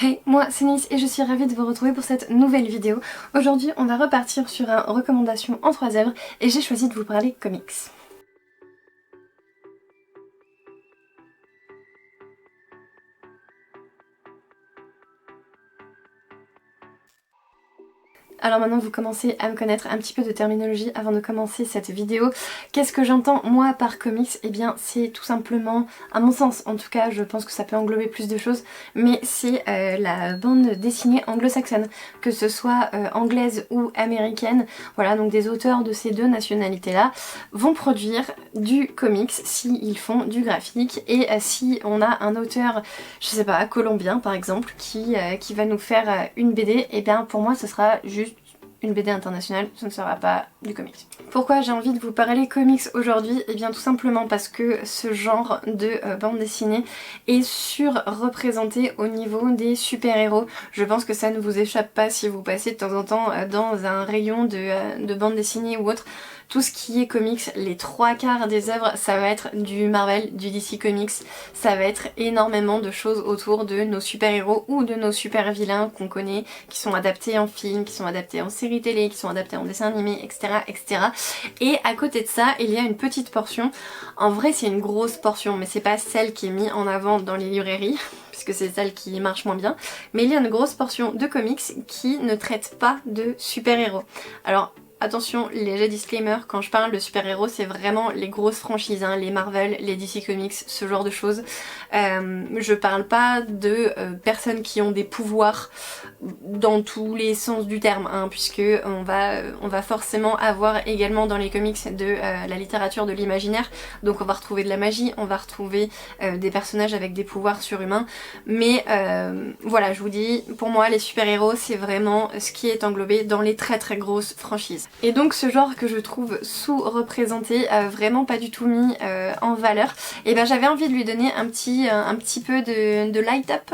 Hey, moi c'est Nice et je suis ravie de vous retrouver pour cette nouvelle vidéo. Aujourd'hui on va repartir sur une recommandation en 3 œuvres et j'ai choisi de vous parler comics. Alors maintenant vous commencez à me connaître un petit peu de terminologie avant de commencer cette vidéo. Qu'est-ce que j'entends moi par comics? Eh bien c'est tout simplement, à mon sens en tout cas, je pense que ça peut englober plus de choses, mais c'est la bande dessinée anglo-saxonne, que ce soit anglaise ou américaine. Voilà, donc des auteurs de ces deux nationalités là vont produire du comics s'ils font du graphique, et si on a un auteur, je sais pas, colombien par exemple, qui va nous faire une BD, et bien pour moi ce sera juste une BD internationale, ce ne sera pas du comics. Pourquoi j'ai envie de vous parler comics aujourd'hui? Eh bien tout simplement parce que ce genre de bande dessinée est surreprésenté au niveau des super-héros. Je pense que ça ne vous échappe pas si vous passez de temps en temps dans un rayon de bande dessinée ou autre. Tout ce qui est comics, les 3/4 des œuvres, ça va être du Marvel, du DC Comics, ça va être énormément de choses autour de nos super-héros ou de nos super-vilains qu'on connaît, qui sont adaptés en film, qui sont adaptés en série télé, qui sont adaptés en dessin animé, etc. etc. Et à côté de ça, il y a une petite portion, en vrai c'est une grosse portion, mais c'est pas celle qui est mise en avant dans les librairies, puisque c'est celle qui marche moins bien, mais il y a une grosse portion de comics qui ne traite pas de super-héros. Alors, attention, léger disclaimer, quand je parle de super-héros, c'est vraiment les grosses franchises, hein, les Marvel, les DC Comics, ce genre de choses. Je parle pas de personnes qui ont des pouvoirs dans tous les sens du terme, hein, puisque on va forcément avoir également dans les comics de la littérature de l'imaginaire, donc on va retrouver de la magie, on va retrouver des personnages avec des pouvoirs surhumains, mais voilà, je vous dis, pour moi les super-héros c'est vraiment ce qui est englobé dans les très très grosses franchises. Et donc ce genre que je trouve sous-représenté, vraiment pas du tout mis en valeur, et ben j'avais envie de lui donner un petit peu de light-up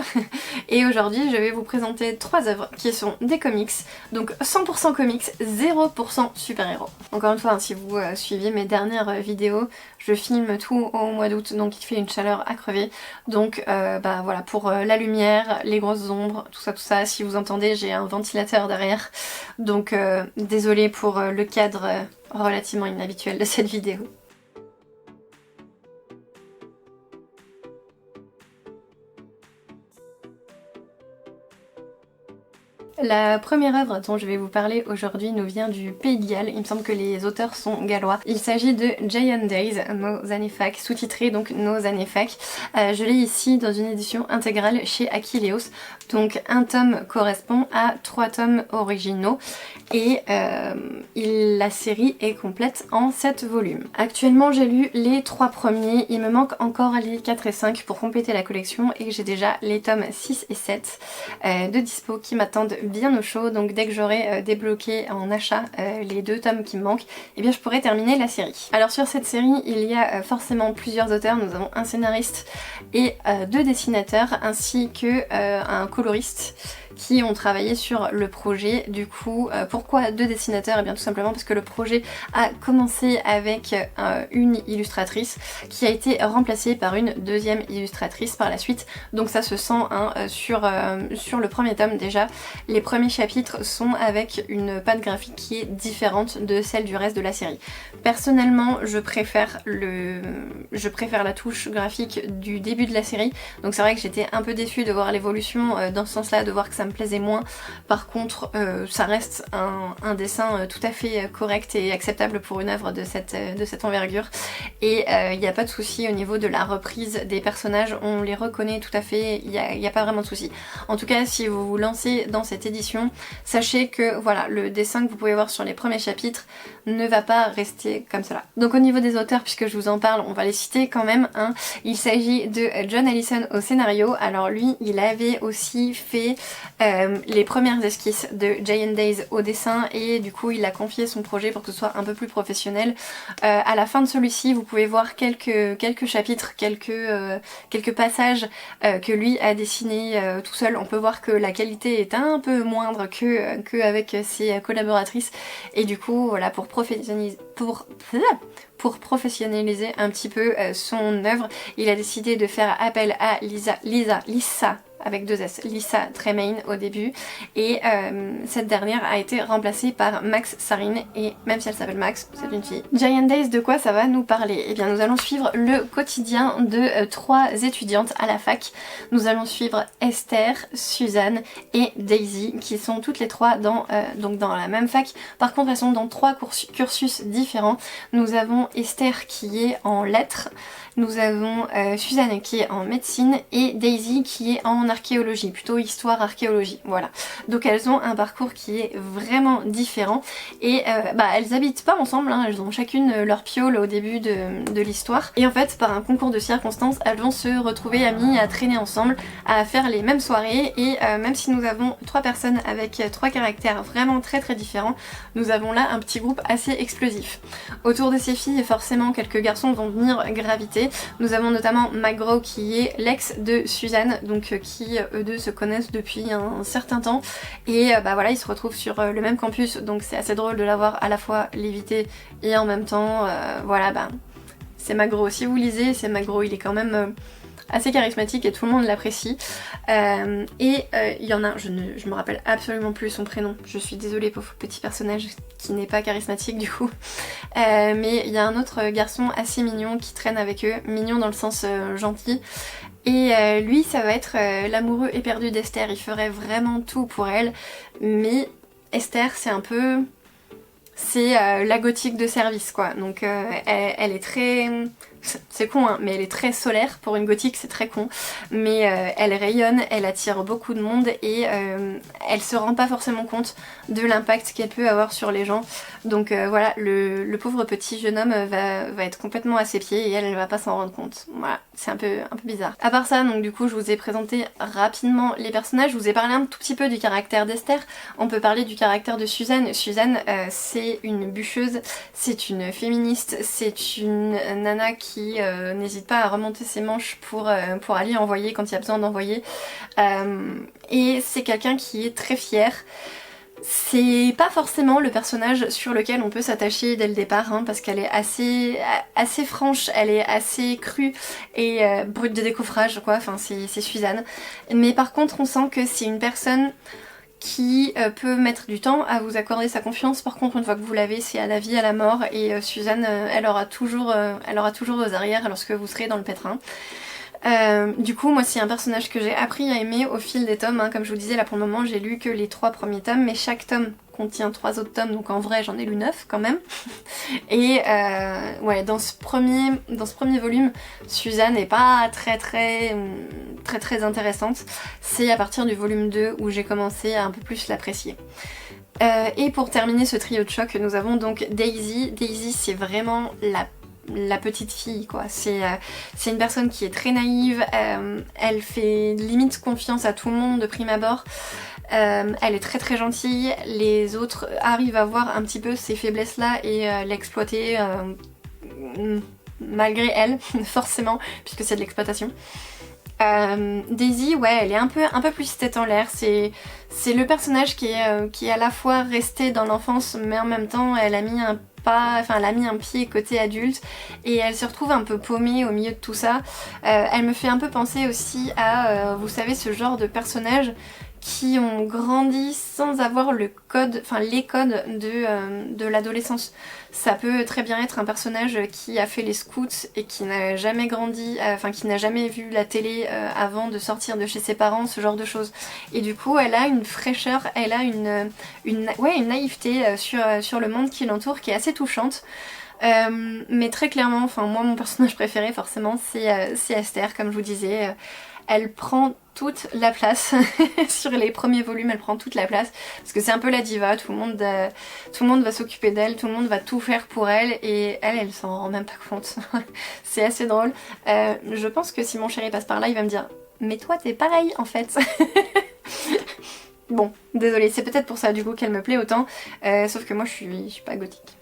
et aujourd'hui je vais vous présenter 3 œuvres qui sont des comics, donc 100% comics, 0% super-héros. Encore une fois, hein, si vous suivez mes dernières vidéos, je filme tout au mois d'août, donc il fait une chaleur à crever, donc bah voilà, pour la lumière, les grosses ombres, tout ça, si vous entendez j'ai un ventilateur derrière, donc désolée pour le cadre relativement inhabituel de cette vidéo. La première œuvre dont je vais vous parler aujourd'hui nous vient du Pays de Galles, il me semble que les auteurs sont gallois. Il s'agit de Giant Days, Nos années fac, sous-titré donc Nos années fac. Je l'ai ici dans une édition intégrale chez Aquileos, donc un tome correspond à 3 tomes originaux et la série est complète en 7 volumes. Actuellement j'ai lu les 3 premiers, il me manque encore les 4 et 5 pour compléter la collection et j'ai déjà les tomes 6 et 7 de dispo qui m'attendent bien au chaud, donc dès que j'aurai débloqué en achat les 2 tomes qui me manquent, eh bien je pourrai terminer la série. Alors sur cette série il y a forcément plusieurs auteurs, nous avons un scénariste et 2 dessinateurs ainsi que un coloriste qui ont travaillé sur le projet. Du coup, pourquoi 2 dessinateurs? Et bien tout simplement parce que le projet a commencé avec une illustratrice qui a été remplacée par une 2e illustratrice par la suite, donc ça se sent hein, sur le premier tome déjà. Les premiers chapitres sont avec une patte graphique qui est différente de celle du reste de la série. Personnellement, je préfère la touche graphique du début de la série, donc c'est vrai que j'étais un peu déçue de voir l'évolution dans ce sens-là, de voir que ça me plaisait moins. Par contre, ça reste un dessin tout à fait correct et acceptable pour une œuvre de cette envergure, et il n'y a pas de souci au niveau de la reprise des personnages, on les reconnaît tout à fait, il n'y a pas vraiment de souci. En tout cas, si vous vous lancez dans cette édition, sachez que voilà, le dessin que vous pouvez voir sur les premiers chapitres ne va pas rester comme cela. Donc au niveau des auteurs, puisque je vous en parle, on va les citer quand même, hein. Il s'agit de John Allison au scénario. Alors lui, il avait aussi fait les premières esquisses de Giant Days au dessin, et du coup il a confié son projet pour que ce soit un peu plus professionnel. À la fin de celui-ci, vous pouvez voir quelques chapitres, quelques passages que lui a dessinés tout seul. On peut voir que la qualité est un peu moindre qu'avec ses collaboratrices, et du coup voilà, pour professionnaliser un petit peu son œuvre, il a décidé de faire appel à Lisa avec 2 S, Lisa Tremaine au début, et cette dernière a été remplacée par Max Sarin, et même si elle s'appelle Max, c'est une fille. Giant Days, de quoi ça va nous parler? Eh bien nous allons suivre le quotidien de 3 étudiantes à la fac. Nous allons suivre Esther, Suzanne et Daisy, qui sont toutes les 3 donc dans la même fac. Par contre elles sont dans 3 cursus différents. Nous avons Esther qui est en lettres, nous avons Suzanne qui est en médecine et Daisy qui est en archéologie, plutôt histoire archéologie, voilà. Donc elles ont un parcours qui est vraiment différent et elles habitent pas ensemble, hein, elles ont chacune leur piole au début de l'histoire et en fait par un concours de circonstances elles vont se retrouver amies, à traîner ensemble, à faire les mêmes soirées et même si nous avons 3 personnes avec 3 caractères vraiment très différents, nous avons là un petit groupe assez explosif. Autour de ces filles forcément quelques garçons vont venir graviter. Nous avons notamment McGraw qui est l'ex de Suzanne, donc qui eux deux se connaissent depuis un certain temps et voilà ils se retrouvent sur le même campus, donc c'est assez drôle de l'avoir à la fois lévité et en même temps voilà c'est McGraw. Si vous lisez, c'est McGraw, il est quand même assez charismatique et tout le monde l'apprécie. Il y en a, je me rappelle absolument plus son prénom, je suis désolée pour petit personnage qui n'est pas charismatique du coup. Mais il y a un autre garçon assez mignon qui traîne avec eux, mignon dans le sens gentil. Et lui ça va être l'amoureux éperdu d'Esther, il ferait vraiment tout pour elle. Mais Esther c'est un peu... c'est la gothique de service quoi, donc elle est très... c'est con hein, mais elle est très solaire, pour une gothique c'est très con, mais elle rayonne, elle attire beaucoup de monde et elle se rend pas forcément compte de l'impact qu'elle peut avoir sur les gens, donc voilà, le pauvre petit jeune homme va être complètement à ses pieds et elle va pas s'en rendre compte, voilà, c'est un peu bizarre. À part ça, donc du coup je vous ai présenté rapidement les personnages, je vous ai parlé un tout petit peu du caractère d'Esther, on peut parler du caractère de Suzanne. Suzanne c'est une bûcheuse, c'est une féministe, c'est une nana qui n'hésite pas à remonter ses manches pour aller envoyer quand il y a besoin d'envoyer. Et c'est quelqu'un qui est très fier. C'est pas forcément le personnage sur lequel on peut s'attacher dès le départ, hein, parce qu'elle est assez franche, elle est assez crue et brute de décoffrage quoi, enfin c'est Suzanne. Mais par contre on sent que c'est une personne qui peut mettre du temps à vous accorder sa confiance. Par contre une fois que vous l'avez c'est à la vie à la mort et Suzanne elle aura toujours vos arrières lorsque vous serez dans le pétrin. Du coup moi c'est un personnage que j'ai appris à aimer au fil des tomes, hein. Comme je vous disais là pour le moment j'ai lu que les 3 premiers tomes mais chaque tome contient 3 autres tomes donc en vrai j'en ai lu 9 quand même. Et ouais dans ce premier volume Suzanne n'est pas très intéressante, c'est à partir du volume 2 où j'ai commencé à un peu plus l'apprécier. Et pour terminer ce trio de choc nous avons donc Daisy. Daisy c'est vraiment la petite fille quoi, c'est une personne qui est très naïve, elle fait limite confiance à tout le monde de prime abord, elle est très gentille, les autres arrivent à voir un petit peu ces faiblesses là et l'exploiter malgré elle forcément puisque c'est de l'exploitation. Daisy, ouais, elle est un peu plus tête en l'air, c'est le personnage qui est à la fois resté dans l'enfance mais en même temps elle a mis un pied côté adulte et elle se retrouve un peu paumée au milieu de tout ça. Elle me fait un peu penser aussi à, vous savez, ce genre de personnages qui ont grandi sans avoir les codes de l'adolescence. Ça peut très bien être un personnage qui a fait les scouts et qui n'a jamais grandi, qui n'a jamais vu la télé avant de sortir de chez ses parents, ce genre de choses. Et du coup elle a une fraîcheur, elle a une naïveté sur le monde qui l'entoure qui est assez touchante. Mais très clairement, moi mon personnage préféré forcément c'est Esther, comme je vous disais. Elle prend toute la place sur les premiers volumes, elle prend toute la place parce que c'est un peu la diva, tout le monde va s'occuper d'elle, tout le monde va tout faire pour elle et elle s'en rend même pas compte. C'est assez drôle. Je pense que si mon chéri passe par là il va me dire mais toi t'es pareil en fait. Bon, désolée, c'est peut-être pour ça du coup qu'elle me plaît autant, sauf que moi je suis pas gothique.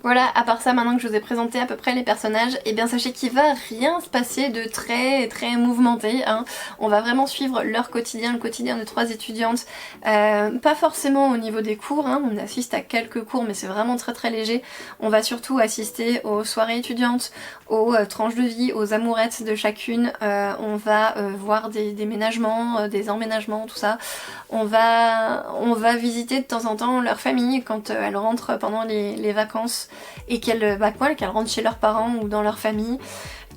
Voilà, à part ça, maintenant que je vous ai présenté à peu près les personnages, et bien sachez qu'il va rien se passer de très mouvementé, hein. On va vraiment suivre leur quotidien, le quotidien de 3 étudiantes, pas forcément au niveau des cours, hein. On assiste à quelques cours mais c'est vraiment très léger. On va surtout assister aux soirées étudiantes, aux tranches de vie, aux amourettes de chacune, on va voir des déménagements, des emménagements, tout ça. On va visiter de temps en temps leur famille quand elles rentrent pendant les vacances et qu'elles rentrent chez leurs parents ou dans leur famille.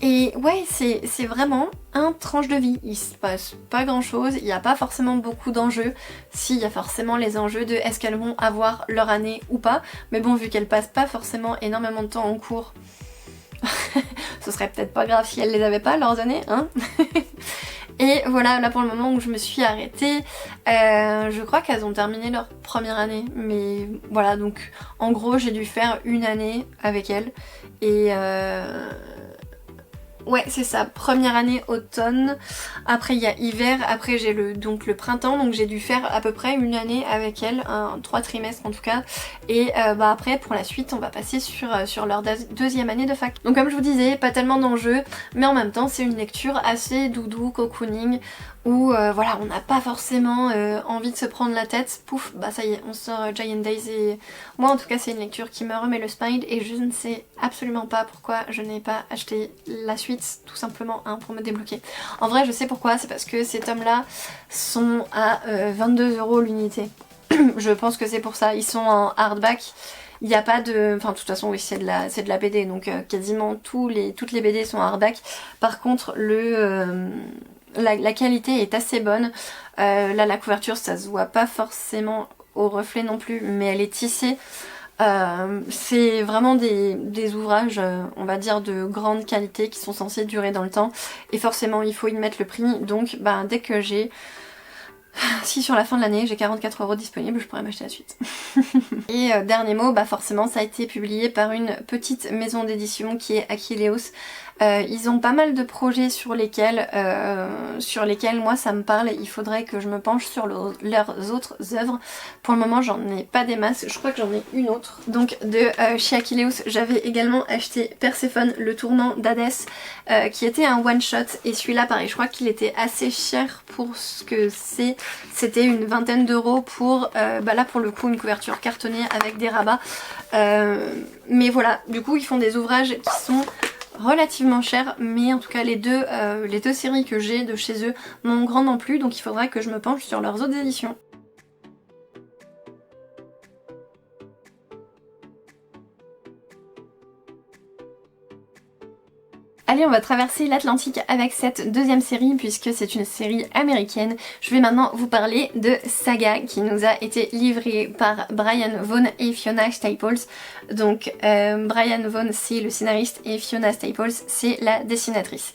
Et ouais, c'est vraiment un tranche de vie. Il se passe pas grand chose, il n'y a pas forcément beaucoup d'enjeux. Si, il y a forcément les enjeux de est-ce qu'elles vont avoir leur année ou pas. Mais bon, vu qu'elles passent pas forcément énormément de temps en cours, ce serait peut-être pas grave si elles les avaient pas leurs années, hein. Et voilà, là pour le moment où je me suis arrêtée, je crois qu'elles ont terminé leur première année. Mais voilà, donc en gros j'ai dû faire une année avec elles. Et ouais, c'est ça, première année automne, après il y a hiver, après j'ai le printemps, donc j'ai dû faire à peu près une année avec elle, 3 trimestres en tout cas, et après pour la suite on va passer sur leur deuxième année de fac. Donc comme je vous disais, pas tellement d'enjeux, mais en même temps c'est une lecture assez doudou, cocooning, où voilà, on n'a pas forcément envie de se prendre la tête, pouf, bah ça y est, on sort Giant Days et moi en tout cas c'est une lecture qui me remet le smile et je ne sais absolument pas pourquoi je n'ai pas acheté la suite, tout simplement, hein, pour me débloquer. En vrai je sais pourquoi, c'est parce que ces tomes là sont à 22 € l'unité. Je pense que c'est pour ça, ils sont en hardback. Il n'y a pas de... Enfin de toute façon oui c'est de la BD, donc quasiment toutes les BD sont en hardback. Par contre la qualité est assez bonne. Là la couverture ça se voit pas forcément au reflet non plus, mais elle est tissée. C'est vraiment des ouvrages on va dire de grande qualité qui sont censés durer dans le temps. Et forcément il faut y mettre le prix. Donc bah, dès que j'ai... Si sur la fin de l'année j'ai 44 € disponibles, je pourrais m'acheter la suite. Et dernier mot, bah forcément ça a été publié par une petite maison d'édition qui est Achilleos. Ils ont pas mal de projets sur lesquels moi ça me parle, il faudrait que je me penche sur leurs autres œuvres. Pour le moment j'en ai pas des masses, je crois que j'en ai une autre. Donc de chez Achilleos j'avais également acheté Perséphone, le tournant d'Hadès, qui était un one shot, et celui-là pareil je crois qu'il était assez cher pour ce que c'est. C'était une vingtaine d'euros pour, bah là pour le coup une couverture cartonnée avec des rabats. Mais voilà, du coup ils font des ouvrages qui sont relativement chers, mais en tout cas les deux séries que j'ai de chez eux m'ont grandement plu, donc il faudra que je me penche sur leurs autres éditions. Allez, on va traverser l'Atlantique avec cette deuxième série puisque c'est une série américaine. Je vais maintenant vous parler de Saga qui nous a été livrée par Brian Vaughan et Fiona Staples. Donc Brian Vaughan c'est le scénariste et Fiona Staples c'est la dessinatrice.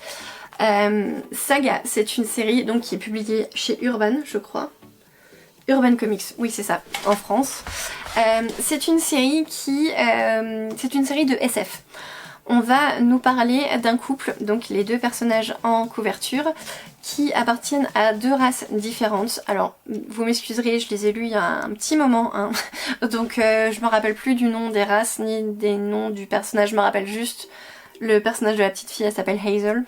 Saga c'est une série donc qui est publiée chez Urban je crois. Urban Comics, oui c'est ça, en France. C'est une série de SF. On va nous parler d'un couple, donc les deux personnages en couverture, qui appartiennent à deux races différentes. Alors, vous m'excuserez, je les ai lus il y a un petit moment, hein. Donc je me rappelle plus du nom des races, ni des noms du personnage, je me rappelle juste le personnage de la petite fille, elle s'appelle Hazel.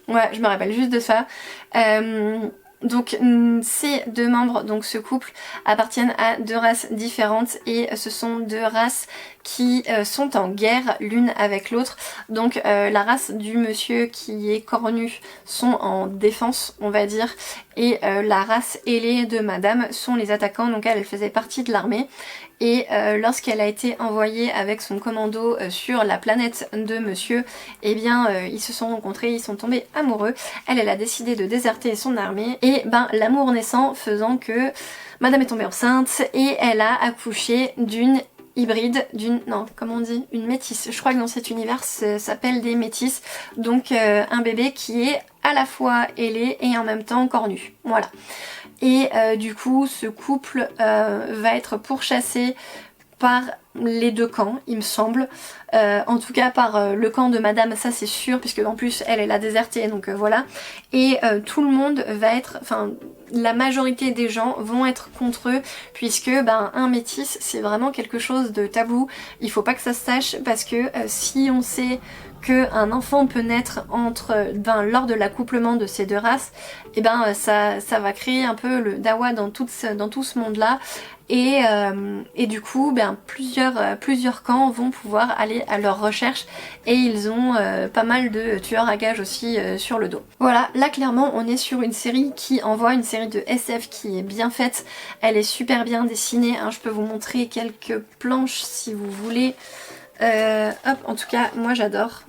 Ouais, je me rappelle juste de ça. Donc ces deux membres, donc ce couple, appartiennent à deux races différentes et ce sont deux races qui sont en guerre l'une avec l'autre. Donc la race du monsieur qui est cornu sont en défense on va dire, et la race ailée de madame sont les attaquants, donc elle faisait partie de l'armée. Et lorsqu'elle a été envoyée avec son commando sur la planète de monsieur, eh bien ils se sont rencontrés, ils sont tombés amoureux. Elle a décidé de déserter son armée et ben l'amour naissant faisant que madame est tombée enceinte et elle a accouché d'une hybride, une métisse. Je crois que dans cet univers ça s'appelle des métisses. Donc un bébé qui est à la fois ailé et en même temps cornu. Voilà. Et du coup ce couple va être pourchassé par les deux camps, il me semble. En tout cas par le camp de Madame, ça c'est sûr, puisque en plus elle a déserté, donc voilà. Et tout le monde va être, enfin la majorité des gens vont être contre eux, puisque un métis c'est vraiment quelque chose de tabou. Il faut pas que ça se sache, parce que si on sait qu'un enfant peut naître lors de l'accouplement de ces deux races, et ça va créer un peu le dawa dans tout ce monde là. Et du coup plusieurs camps vont pouvoir aller à leur recherche, et ils ont pas mal de tueurs à gages aussi sur le dos. Voilà, là clairement on est sur une série qui envoie, une série de SF qui est bien faite, elle est super bien dessinée, hein. Je peux vous montrer quelques planches si vous voulez. Hop, en tout cas moi j'adore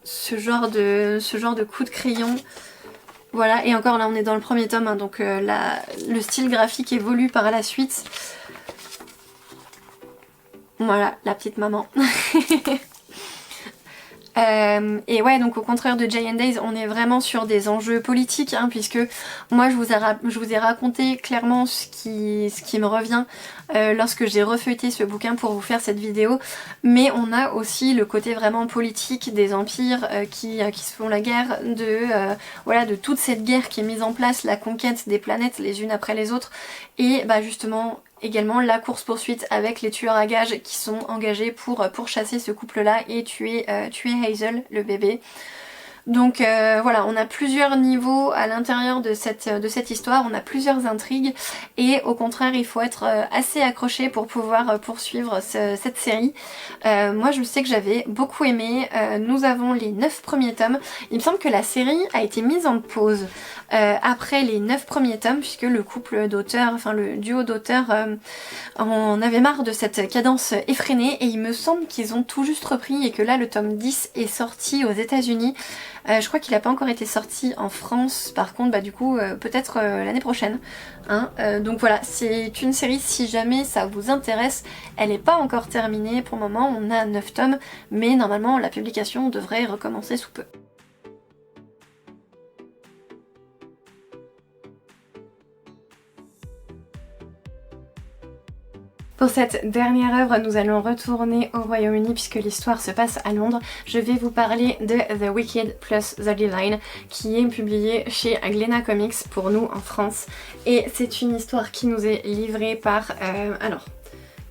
ce genre de coup de crayon. Voilà, et encore là on est dans le premier tome, hein, donc le style graphique évolue par la suite. Voilà, la petite maman. Et ouais, donc au contraire de Giant Days, on est vraiment sur des enjeux politiques, hein, puisque moi je vous ai raconté clairement ce qui me revient lorsque j'ai refeuilleté ce bouquin pour vous faire cette vidéo, mais on a aussi le côté vraiment politique des empires qui se font la guerre, de toute cette guerre qui est mise en place, la conquête des planètes les unes après les autres, et justement également la course-poursuite avec les tueurs à gages qui sont engagés pour chasser ce couple-là et tuer Hazel, le bébé. Donc voilà, on a plusieurs niveaux à l'intérieur de cette histoire, on a plusieurs intrigues, et au contraire il faut être assez accroché pour pouvoir poursuivre cette série. Moi je sais que j'avais beaucoup aimé, nous avons les 9 premiers tomes, il me semble que la série a été mise en pause après les 9 premiers tomes, puisque le couple d'auteurs, enfin le duo d'auteurs en avait marre de cette cadence effrénée, et il me semble qu'ils ont tout juste repris, et que là le tome 10 est sorti aux États-Unis. Je crois qu'il n'a pas encore été sorti en France, par contre du coup peut-être l'année prochaine, hein. Donc voilà, c'est une série, si jamais ça vous intéresse, elle n'est pas encore terminée pour le moment, on a 9 tomes, mais normalement la publication devrait recommencer sous peu. Pour cette dernière œuvre, nous allons retourner au Royaume-Uni puisque l'histoire se passe à Londres. Je vais vous parler de The Wicked plus The Divine, qui est publié chez Glénat Comics pour nous en France. Et c'est une histoire qui nous est livrée par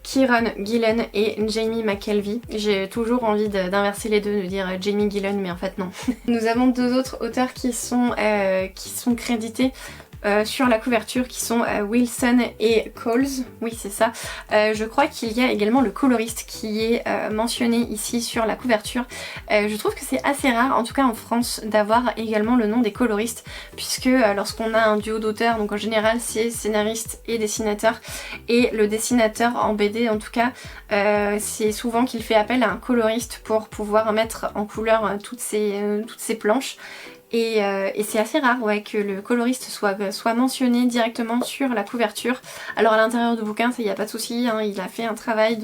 Kieron Gillen et Jamie McKelvey. J'ai toujours envie d'inverser les deux, de dire Jamie Gillen, mais en fait non. Nous avons deux autres auteurs qui sont crédités sur la couverture, qui sont Wilson et Coles, oui c'est ça. Je crois qu'il y a également le coloriste qui est mentionné ici sur la couverture. Je trouve que c'est assez rare, en tout cas en France, d'avoir également le nom des coloristes, puisque lorsqu'on a un duo d'auteurs, donc en général c'est scénariste et dessinateur, et le dessinateur en BD en tout cas, c'est souvent qu'il fait appel à un coloriste pour pouvoir mettre en couleur toutes ces planches. Et c'est assez rare, ouais, que le coloriste soit mentionné directement sur la couverture. Alors à l'intérieur du bouquin, il n'y a pas de souci, hein, il a fait un travail,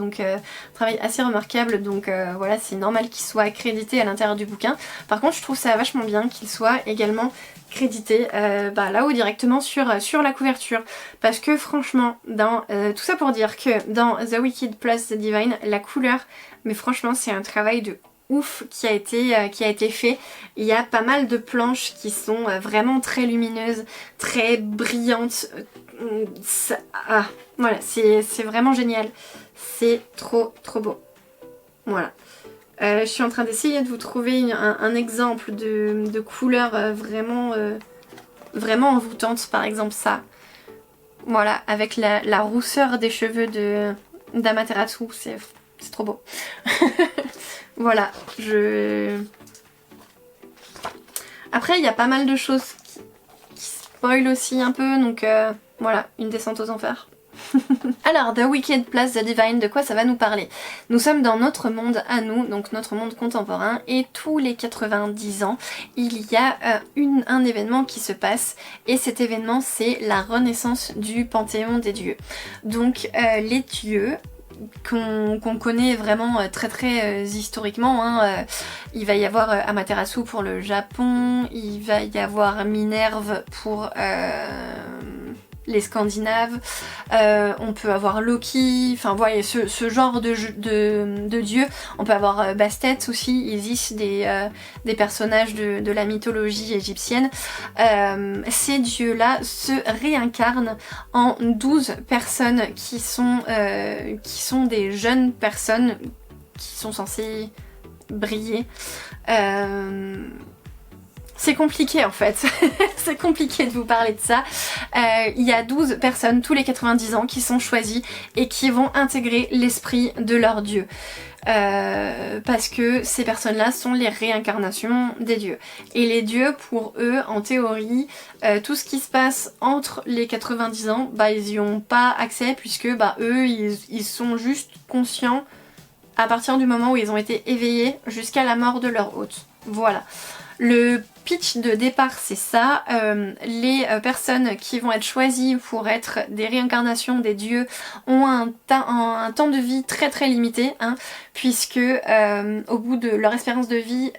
travail assez remarquable, donc voilà, c'est normal qu'il soit crédité à l'intérieur du bouquin. Par contre, je trouve ça vachement bien qu'il soit également crédité là-haut directement sur la couverture, parce que franchement, tout ça pour dire que dans The Wicked plus The Divine, la couleur, mais franchement c'est un travail de ouf qui a été fait. Il y a pas mal de planches qui sont vraiment très lumineuses, très brillantes. Voilà, c'est vraiment génial. C'est trop beau. Voilà. Je suis en train d'essayer de vous trouver un exemple de couleur vraiment envoûtante, par exemple ça. Voilà, avec la rousseur des cheveux d'Amaterasu, c'est trop beau. Voilà, Après, il y a pas mal de choses qui spoilent aussi un peu, donc voilà, une descente aux enfers. Alors, The Wicked plus The Divine, de quoi ça va nous parler? Nous sommes dans notre monde à nous, donc notre monde contemporain, et tous les 90 ans, il y a un événement qui se passe, et cet événement, c'est la renaissance du Panthéon des dieux. Donc, les dieux qu'on connaît vraiment très historiquement, hein. Il va y avoir Amaterasu pour le Japon, il va y avoir Minerve pour les Scandinaves, on peut avoir Loki, enfin voilà, ce genre de dieux. On peut avoir Bastet aussi, Isis, des personnages de la mythologie égyptienne. Ces dieux-là se réincarnent en 12 personnes qui sont des jeunes personnes qui sont censées briller. C'est compliqué en fait, c'est compliqué de vous parler de ça. Il y a 12 personnes tous les 90 ans qui sont choisies et qui vont intégrer l'esprit de leur dieu. Parce que ces personnes-là sont les réincarnations des dieux. Et les dieux, pour eux, en théorie, tout ce qui se passe entre les 90 ans, bah ils y ont pas accès puisque bah eux, ils sont juste conscients à partir du moment où ils ont été éveillés jusqu'à la mort de leur hôte. Voilà. Le pitch de départ c'est ça, les personnes qui vont être choisies pour être des réincarnations des dieux ont un temps de vie très très limité, hein, puisque au bout de leur espérance de vie,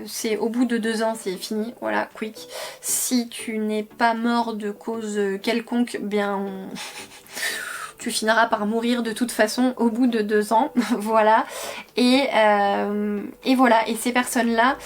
c'est au bout de 2 ans c'est fini, voilà, quick. Si tu n'es pas mort de cause quelconque, bien tu finiras par mourir de toute façon au bout de 2 ans, voilà. Et voilà, et ces personnes-là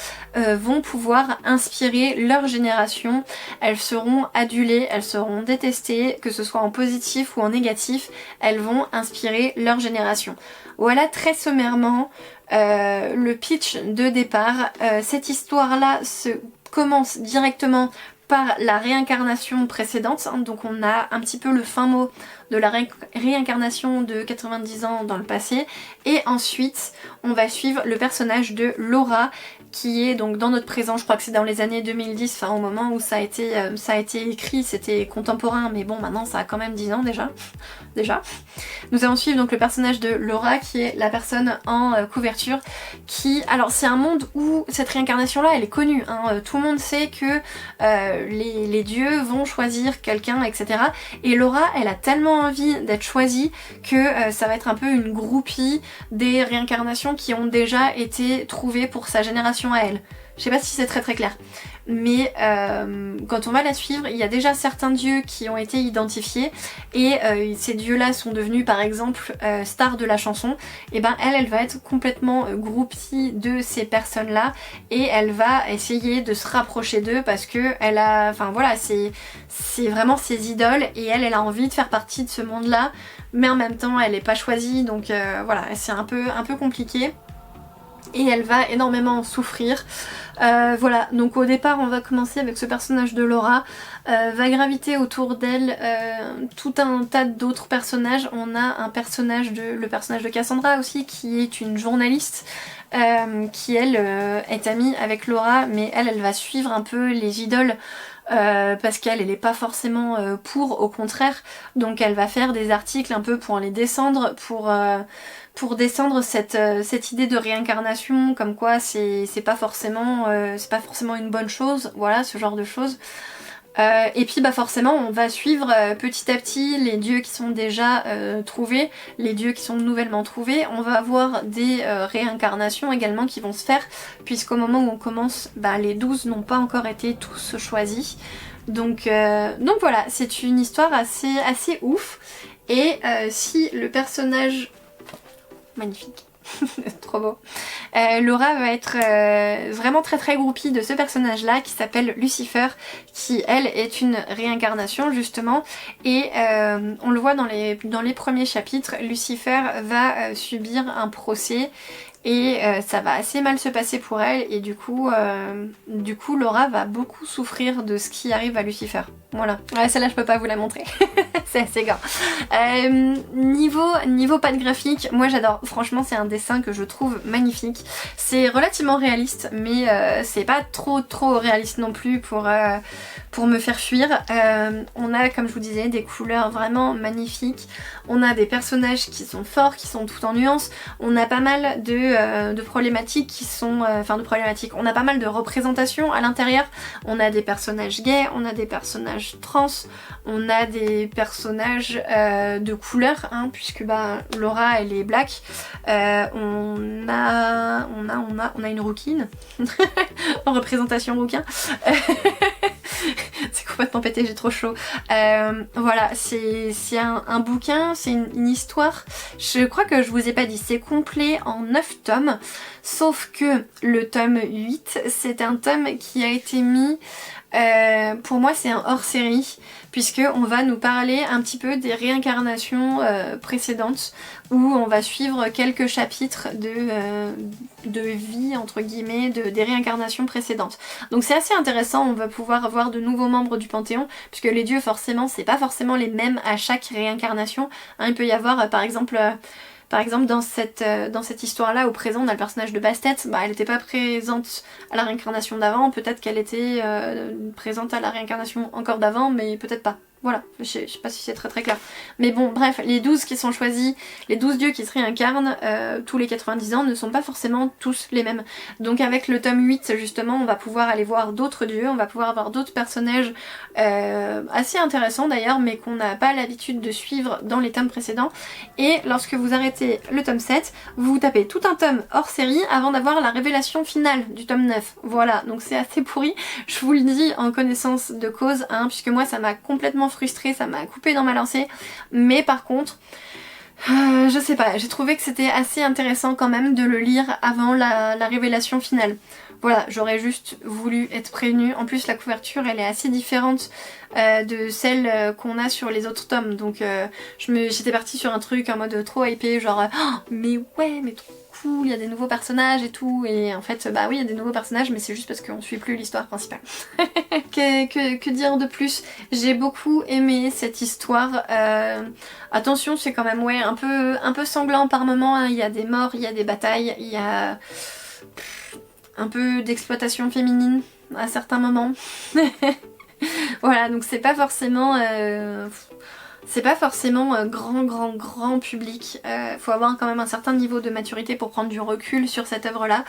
vont pouvoir inspirer leur génération. Elles seront adulées, elles seront détestées, que ce soit en positif ou en négatif, elles vont inspirer leur génération. Voilà très sommairement le pitch de départ. Cette histoire-là se commence directement par la réincarnation précédente, hein, donc on a un petit peu le fin mot de la réincarnation de 90 ans dans le passé, et ensuite on va suivre le personnage de Laura qui est donc dans notre présent, je crois que c'est dans les années 2010, enfin au moment où ça a été écrit, c'était contemporain, mais bon maintenant ça a quand même 10 ans déjà. Nous allons suivre donc le personnage de Laura qui est la personne en couverture qui, alors c'est un monde où cette réincarnation là elle est connue, hein, tout le monde sait que les dieux vont choisir quelqu'un, etc. Et Laura elle a tellement envie d'être choisie que ça va être un peu une groupie des réincarnations qui ont déjà été trouvées pour sa génération à elle. Je sais pas si c'est très très clair, mais quand on va la suivre, il y a déjà certains dieux qui ont été identifiés et ces dieux-là sont devenus par exemple stars de la chanson. Et ben elle va être complètement groupie de ces personnes-là et elle va essayer de se rapprocher d'eux parce que elle a, enfin voilà, c'est vraiment ses idoles et elle a envie de faire partie de ce monde-là, mais en même temps elle est pas choisie, donc voilà, c'est un peu compliqué. Et elle va énormément souffrir. Voilà, donc au départ on va commencer avec ce personnage de Laura, va graviter autour d'elle tout un tas d'autres personnages. On a le personnage de Cassandra aussi qui est une journaliste qui elle est amie avec Laura, mais elle va suivre un peu les idoles parce qu'elle est pas forcément pour, au contraire, donc elle va faire des articles un peu pour les descendre, pour descendre cette idée de réincarnation, comme quoi c'est pas forcément une bonne chose, voilà, ce genre de choses. Et puis bah forcément on va suivre petit à petit les dieux qui sont déjà trouvés, les dieux qui sont nouvellement trouvés. On va avoir des réincarnations également qui vont se faire, puisqu'au moment où on commence, bah, les 12 n'ont pas encore été tous choisis. Donc voilà, c'est une histoire assez ouf. Et si le personnage... magnifique. Trop beau. Laura va être vraiment très très groupie de ce personnage là qui s'appelle Lucifer, qui elle est une réincarnation justement, et on le voit dans les premiers chapitres. Lucifer va subir un procès et ça va assez mal se passer pour elle, et du coup Laura va beaucoup souffrir de ce qui arrive à Lucifer. Voilà, ouais, celle-là je peux pas vous la montrer. C'est assez grand. Niveau patte graphique, moi j'adore, franchement c'est un dessin que je trouve magnifique. C'est relativement réaliste, mais c'est pas trop réaliste non plus pour me faire fuir. On a, comme je vous disais, des couleurs vraiment magnifiques. On a des personnages qui sont forts, qui sont tout en nuances. On a pas mal de problématiques qui sont... on a pas mal de représentations à l'intérieur. On a des personnages gays, on a des personnages trans, on a des personnages de couleur, hein, puisque bah, Laura elle est black. On a une rouquine en représentation rouquin. c'est complètement pété, j'ai trop chaud. Voilà, c'est un bouquin, c'est une histoire. Je crois que je vous ai pas dit, c'est complet en 9 tomes. Sauf que le tome 8, c'est un tome qui a été mis... pour moi c'est un hors-série puisque on va nous parler un petit peu des réincarnations précédentes où on va suivre quelques chapitres de vie entre guillemets des réincarnations précédentes. Donc c'est assez intéressant, on va pouvoir avoir de nouveaux membres du Panthéon puisque les dieux forcément c'est pas forcément les mêmes à chaque réincarnation. Hein, il peut y avoir par exemple dans cette histoire-là, au présent, on a le personnage de Bastet, elle n'était pas présente à la réincarnation d'avant, peut-être qu'elle était présente à la réincarnation encore d'avant, mais peut-être pas. Voilà, je sais pas si c'est très clair. Mais bon, bref, les 12 qui sont choisis, les 12 dieux qui se réincarnent tous les 90 ans ne sont pas forcément tous les mêmes. Donc avec le tome 8, justement, on va pouvoir aller voir d'autres dieux, on va pouvoir avoir d'autres personnages assez intéressants d'ailleurs, mais qu'on n'a pas l'habitude de suivre dans les tomes précédents. Et lorsque vous arrêtez le tome 7, vous tapez tout un tome hors série avant d'avoir la révélation finale du tome 9. Voilà, donc c'est assez pourri, je vous le dis en connaissance de cause, hein, puisque moi ça m'a complètement frustrée, ça m'a coupé dans ma lancée, mais par contre je sais pas, j'ai trouvé que c'était assez intéressant quand même de le lire avant la révélation finale. Voilà, j'aurais juste voulu être prévenue. En plus la couverture elle est assez différente de celle qu'on a sur les autres tomes, donc j'étais partie sur un truc en mode trop hypé, genre oh, mais ouais, mais trop cool, il y a des nouveaux personnages et tout, et en fait bah oui il y a des nouveaux personnages mais c'est juste parce qu'on suit plus l'histoire principale. que dire de plus? J'ai beaucoup aimé cette histoire. Attention, c'est quand même ouais un peu sanglant par moment, hein. Il y a des morts, il y a des batailles, il y a un peu d'exploitation féminine à certains moments. Voilà, donc c'est pas forcément grand public, faut avoir quand même un certain niveau de maturité pour prendre du recul sur cette œuvre là,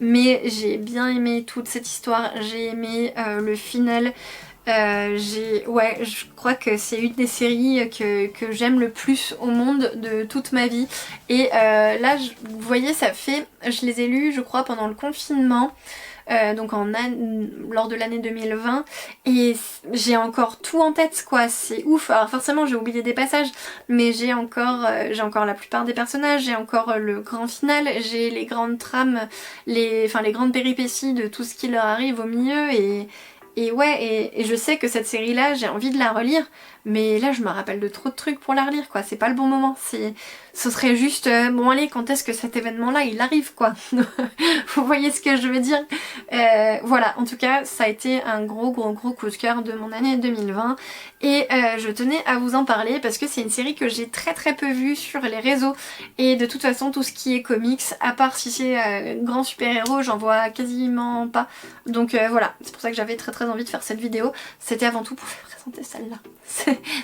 mais j'ai bien aimé toute cette histoire, j'ai aimé le final. Je crois que c'est une des séries que j'aime le plus au monde de toute ma vie, et là vous voyez je les ai lus je crois pendant le confinement, donc lors de l'année 2020, et j'ai encore tout en tête quoi, c'est ouf. Alors forcément j'ai oublié des passages, mais j'ai encore la plupart des personnages, j'ai encore le grand final, j'ai les grandes trames, les grandes péripéties de tout ce qui leur arrive au milieu, et ouais, et je sais que cette série là j'ai envie de la relire, mais là je me rappelle de trop de trucs pour la relire quoi, c'est pas le bon moment, ce serait juste bon allez, quand est-ce que cet événement là il arrive quoi. Vous voyez ce que je veux dire. Voilà, en tout cas ça a été un gros coup de cœur de mon année 2020, et je tenais à vous en parler parce que c'est une série que j'ai très peu vue sur les réseaux, et de toute façon tout ce qui est comics, à part si c'est grand super héros, j'en vois quasiment pas, donc voilà, c'est pour ça que j'avais très envie de faire cette vidéo, c'était avant tout pour vous présenter celle-là.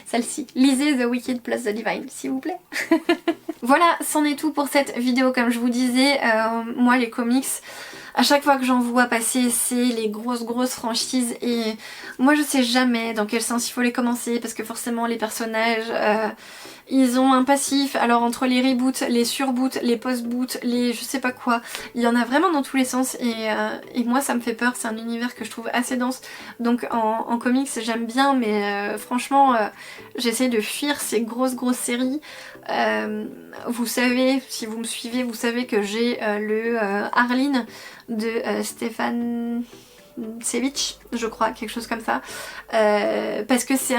Celle-ci. Lisez The Wicked plus The Divine, s'il vous plaît. Voilà, c'en est tout pour cette vidéo. Comme je vous disais, moi les comics, à chaque fois que j'en vois passer, c'est les grosses franchises, et moi je sais jamais dans quel sens il faut les commencer, parce que forcément les personnages, ils ont un passif. Alors entre les reboots, les surboots, les post-boots, les je sais pas quoi, il y en a vraiment dans tous les sens, et moi ça me fait peur, c'est un univers que je trouve assez dense, donc en comics j'aime bien, mais franchement j'essaie de fuir ces grosses séries. Vous savez, si vous me suivez, vous savez que j'ai le Arline de Stefan Sevich, je crois, quelque chose comme ça, parce que c'est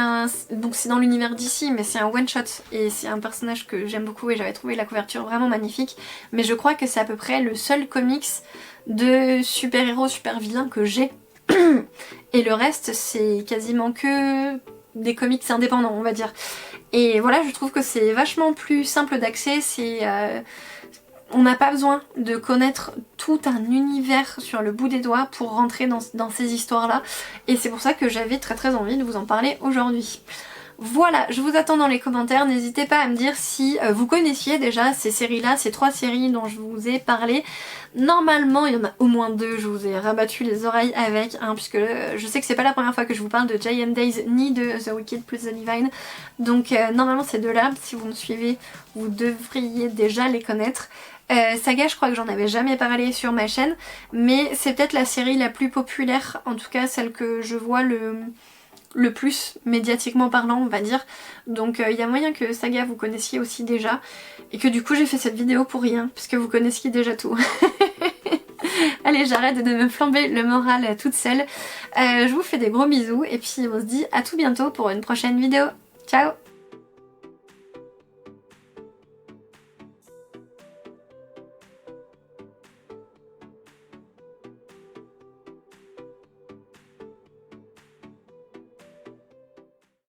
dans l'univers d'ici, mais c'est un one shot, et c'est un personnage que j'aime beaucoup, et j'avais trouvé la couverture vraiment magnifique, mais je crois que c'est à peu près le seul comics de super-héros, super-vilains que j'ai, et le reste c'est quasiment que des comics indépendants on va dire, et voilà, je trouve que c'est vachement plus simple d'accès, on n'a pas besoin de connaître tout un univers sur le bout des doigts pour rentrer dans ces histoires-là, et c'est pour ça que j'avais très envie de vous en parler aujourd'hui. Voilà, je vous attends dans les commentaires, n'hésitez pas à me dire si vous connaissiez déjà ces séries-là, ces 3 séries dont je vous ai parlé. Normalement, il y en a au moins 2, je vous ai rabattu les oreilles avec, hein, puisque je sais que c'est pas la première fois que je vous parle de Giant Days ni de The Wicked plus The Divine. Donc normalement ces deux-là, si vous me suivez, vous devriez déjà les connaître. Saga, je crois que j'en avais jamais parlé sur ma chaîne, mais c'est peut-être la série la plus populaire, en tout cas celle que je vois le plus médiatiquement parlant on va dire, donc il y a moyen que Saga vous connaissiez aussi déjà et que du coup j'ai fait cette vidéo pour rien puisque vous connaissiez déjà tout. Allez, j'arrête de me flamber le moral toute seule. Je vous fais des gros bisous et puis on se dit à tout bientôt pour une prochaine vidéo. Ciao!